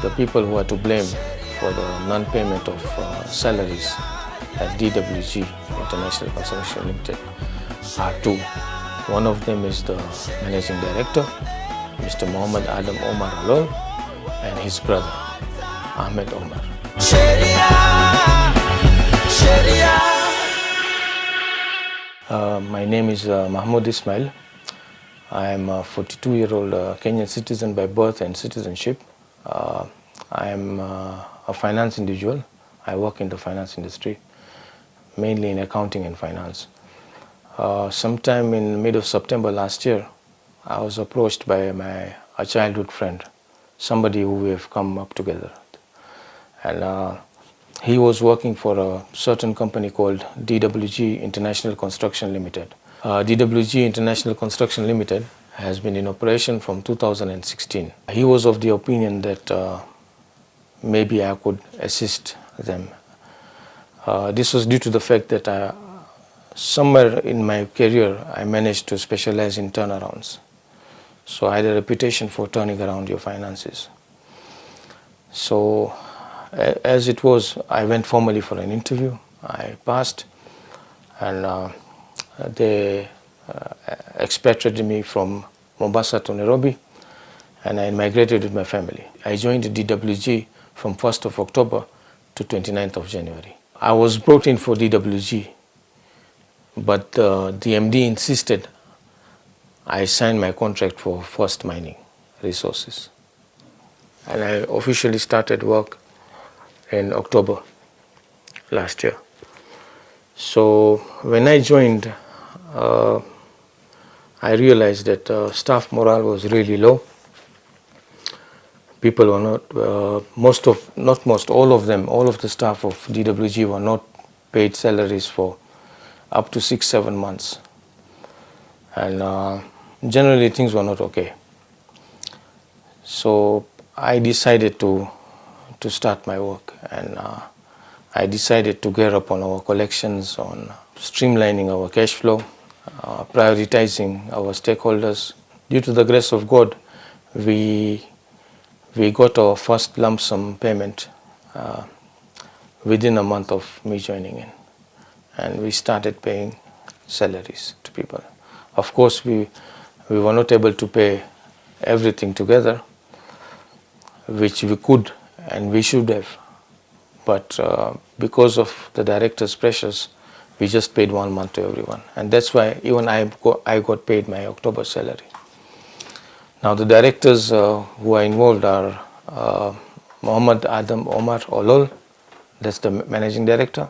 The people who are to blame for the non-payment of salaries at DWG International Construction Limited are two. One of them is the Managing Director, Mr. Mohammed Adam Omar Alol, and his brother, Ahmed Omar. My name is Mahmoud Esmail. I am a 42-year-old Kenyan citizen by birth and citizenship. I am a finance individual. I work in the finance industry, mainly in accounting and finance. Sometime in mid of September last year, I was approached by a childhood friend, somebody who we have come up together. And he was working for a certain company called DWG International Construction Limited. DWG International Construction Limited has been in operation from 2016. He was of the opinion that maybe I could assist them. This was due to the fact that somewhere in my career I managed to specialize in turnarounds. So I had a reputation for turning around your finances. So as it was, I went formally for an interview. I passed, and they expatriated me from Mombasa to Nairobi, and I migrated with my family. I joined the DWG from 1st of October to 29th of January. I was brought in for DWG, but the MD insisted I sign my contract for First Mining Resources. And I officially started work in October last year. So when I joined, I realized that staff morale was really low. People were not, all of the staff of DWG were not paid salaries for up to 6-7 months. And generally things were not okay. So I decided to start my work, and I decided to gear up on our collections, on streamlining our cash flow, prioritizing our stakeholders. Due to the grace of God, we got our first lump sum payment within a month of me joining in, and we started paying salaries to people. Of course, we were not able to pay everything together, which we could and we should have, but because of the director's pressures, we just paid 1 month to everyone, and that's why even I got paid my October salary. Now the directors who are involved are Mohammed Adam Omar Olol, that's the managing director,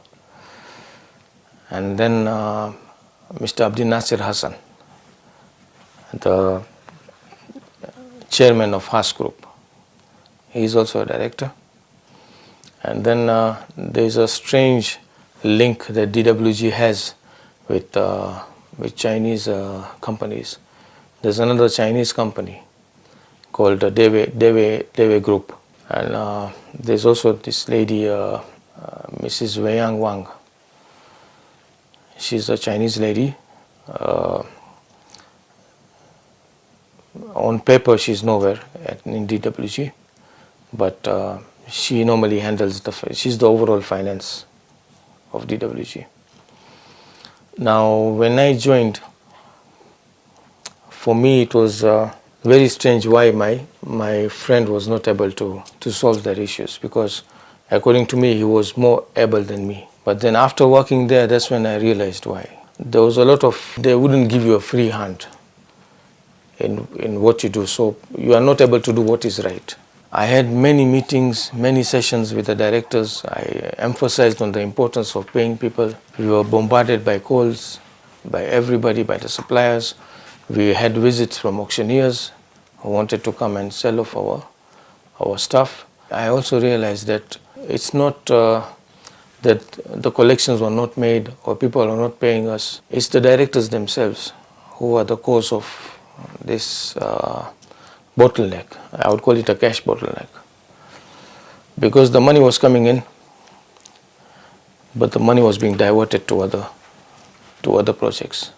and then Mr. Abdi Nasir Hassan, the chairman of Haas Group. He is also a director. And then there's a strange link that DWG has with Chinese companies. There's another Chinese company called Dewe Group, and there's also this lady, Mrs. Weiyang Wang. She's a Chinese lady. On paper, she's nowhere in DWG, but she normally handles she's the overall finance of DWG. Now, when I joined, for me it was very strange why my friend was not able to solve their issues, because according to me he was more able than me. But then after working there, that's when I realized why. There was a lot of, they wouldn't give you a free hand in what you do, so you are not able to do what is right. I had many meetings, many sessions with the directors. I emphasized on the importance of paying people. We were bombarded by calls, by everybody, by the suppliers. We had visits from auctioneers who wanted to come and sell off our stuff. I also realized that it's not that the collections were not made or people are not paying us. It's the directors themselves who are the cause of this bottleneck. I would call it a cash bottleneck, because the money was coming in, but the money was being diverted to other projects.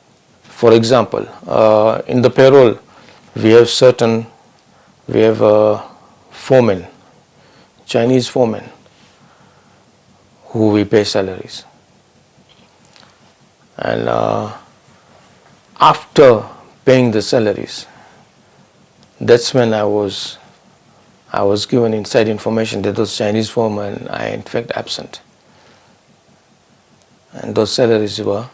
For example, in the payroll, we have foremen Chinese foremen who we pay salaries. And after paying the salaries, that's when I was given inside information that those Chinese foremen are in fact absent. And those salaries were,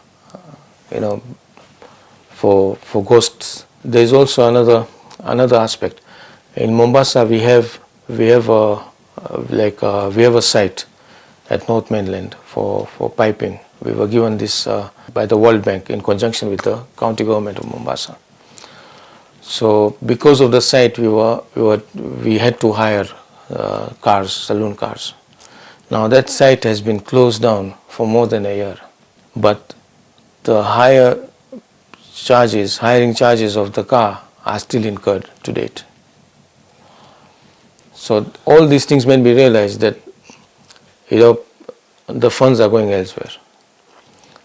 for ghosts. There is also another aspect. In Mombasa, we have a site at North Mainland for piping. We were given this by the World Bank in conjunction with the county government of Mombasa. So because of the site, we had to hire cars, saloon cars. Now that site has been closed down for more than a year, but the hiring charges of the car are still incurred to date. So all these things made me realize that the funds are going elsewhere,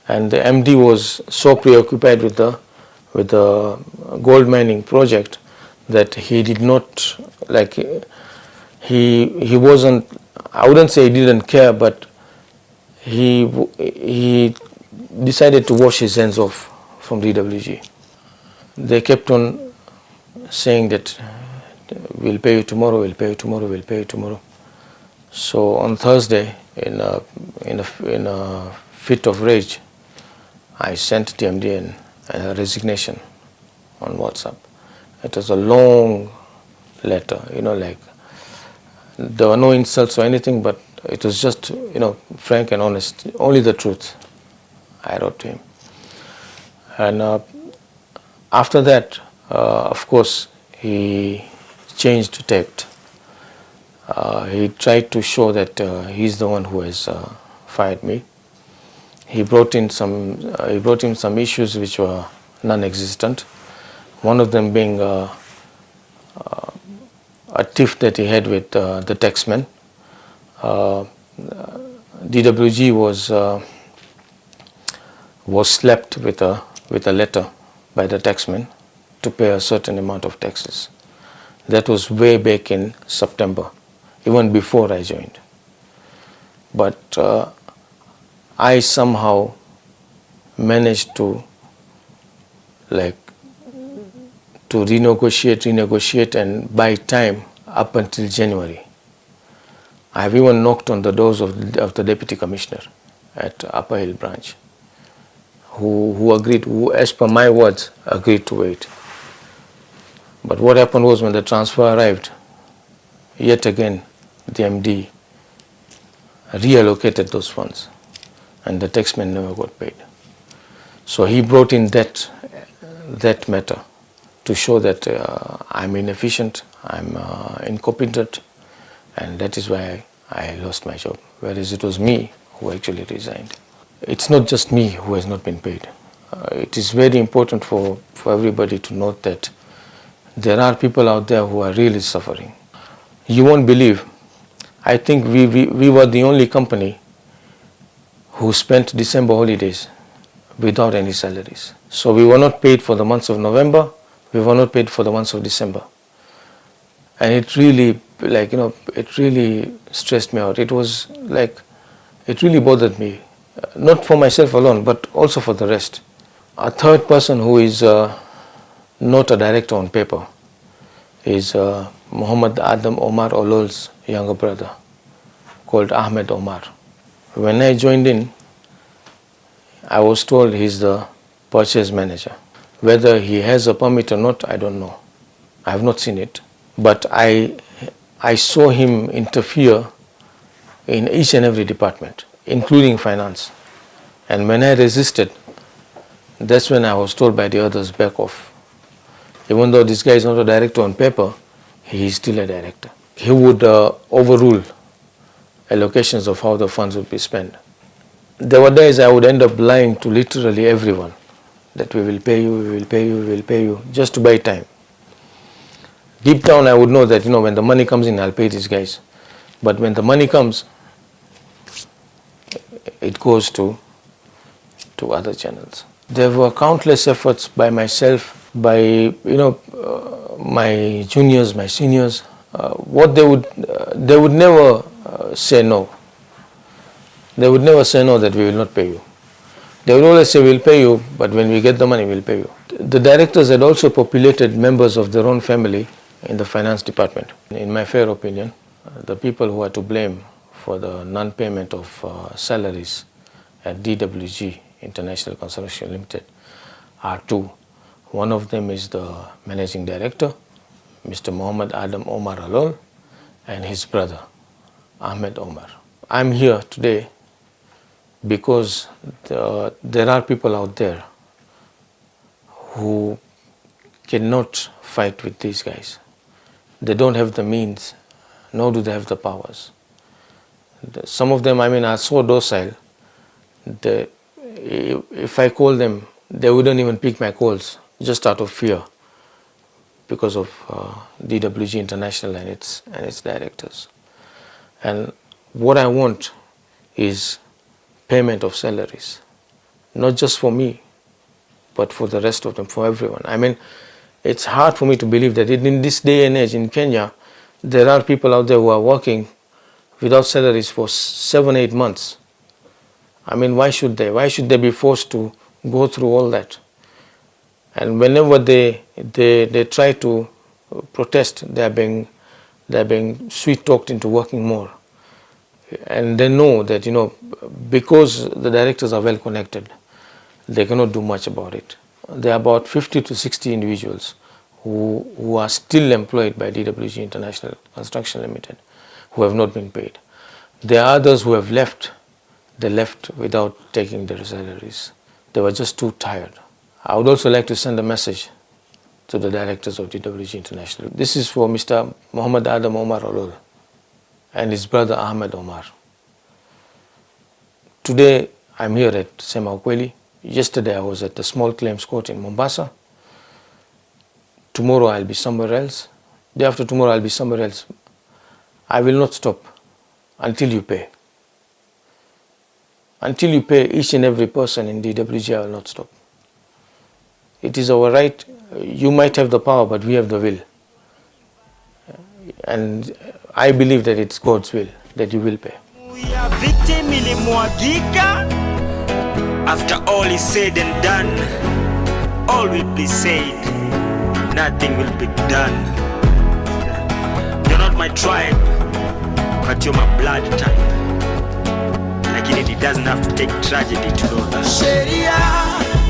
and the MD was so preoccupied with the gold mining project that he did not he wasn't, I wouldn't say he didn't care, but he decided to wash his hands off from DWG. They kept on saying that we'll pay you tomorrow, we'll pay you tomorrow, we'll pay you tomorrow. So on Thursday, in a fit of rage, I sent the MD a resignation on WhatsApp. It was a long letter, there were no insults or anything, but it was just, frank and honest, only the truth I wrote to him. And after that, of course, he changed tact. He tried to show that he's the one who has fired me. He brought in some issues which were non-existent. One of them being a tiff that he had with the taxman. DWG was slapped with a letter by the taxman to pay a certain amount of taxes. That was way back in September, even before I joined. But I somehow managed to renegotiate and buy time up until January. I have even knocked on the doors of the Deputy Commissioner at Upper Hill branch, who agreed, who as per my words agreed to wait. But what happened was, when the transfer arrived, yet again the MD reallocated those funds and the taxman never got paid. So he brought in that matter to show that I'm inefficient, I'm incompetent, and that is why I lost my job, whereas it was me who actually resigned. It's not just me who has not been paid. It is very important for everybody to note that there are people out there who are really suffering. You won't believe, I think we were the only company who spent December holidays without any salaries. So we were not paid for the months of November, we were not paid for the months of December. And it really, it really stressed me out. It was it really bothered me, not for myself alone, but also for the rest. A third person who is not a director on paper is Muhammad Adam Omar Olol's younger brother, called Ahmed Omar. When I joined in, I was told he's the purchase manager. Whether he has a permit or not, I don't know. I have not seen it. But I saw him interfere in each and every department, including finance. And when I resisted, that's when I was told by the others, back off. Even though this guy is not a director on paper, he is still a director. He would overrule allocations of how the funds would be spent. There were days I would end up lying to literally everyone that we will pay you, we will pay you, we will pay you, just to buy time. Deep down I would know that when the money comes in, I'll pay these guys. But when the money comes, it goes to other channels. There were countless efforts by myself, by my juniors, my seniors, what they would never say no. They would never say no that we will not pay you. They would always say we'll pay you, but when we get the money, we'll pay you. The directors had also populated members of their own family in the finance department. In my fair opinion, the people who are to blame for the non-payment of salaries at DWG International Construction Limited are two. One of them is the managing director, Mr. Muhammad Adam Omar Alol, and his brother, Ahmed Omar. I'm here today because there are people out there who cannot fight with these guys. They don't have the means, nor do they have the powers. Some of them, are so docile that if I call them, they wouldn't even pick my calls, just out of fear because of DWG International and its directors. And what I want is payment of salaries, not just for me, but for the rest of them, for everyone. It's hard for me to believe that in this day and age in Kenya, there are people out there who are working without salaries for 7-8 months. Why should they? Why should they be forced to go through all that? And whenever they try to protest, they are being sweet talked into working more. And they know that because the directors are well connected, they cannot do much about it. There are about 50 to 60 individuals who are still employed by DWG International Construction Limited who have not been paid. There are others who have left. They left without taking their salaries. They were just too tired. I would also like to send a message to the directors of DWG International. This is for Mr. Muhammad Adam Omar Alol and his brother Ahmed Omar. Today I'm here at Sema Ukweli. Yesterday I was at the small claims court in Mombasa. Tomorrow I'll be somewhere else. Day after tomorrow I'll be somewhere else. I will not stop until you pay. Until you pay each and every person in DWG, I will not stop. It is our right. You might have the power, but we have the will. And I believe that it's God's will that you will pay. We are victim ilimwagika. After all is said and done, all will be said, nothing will be done. You're not my tribe, but you're my blood type. Like it doesn't have to take tragedy to know that.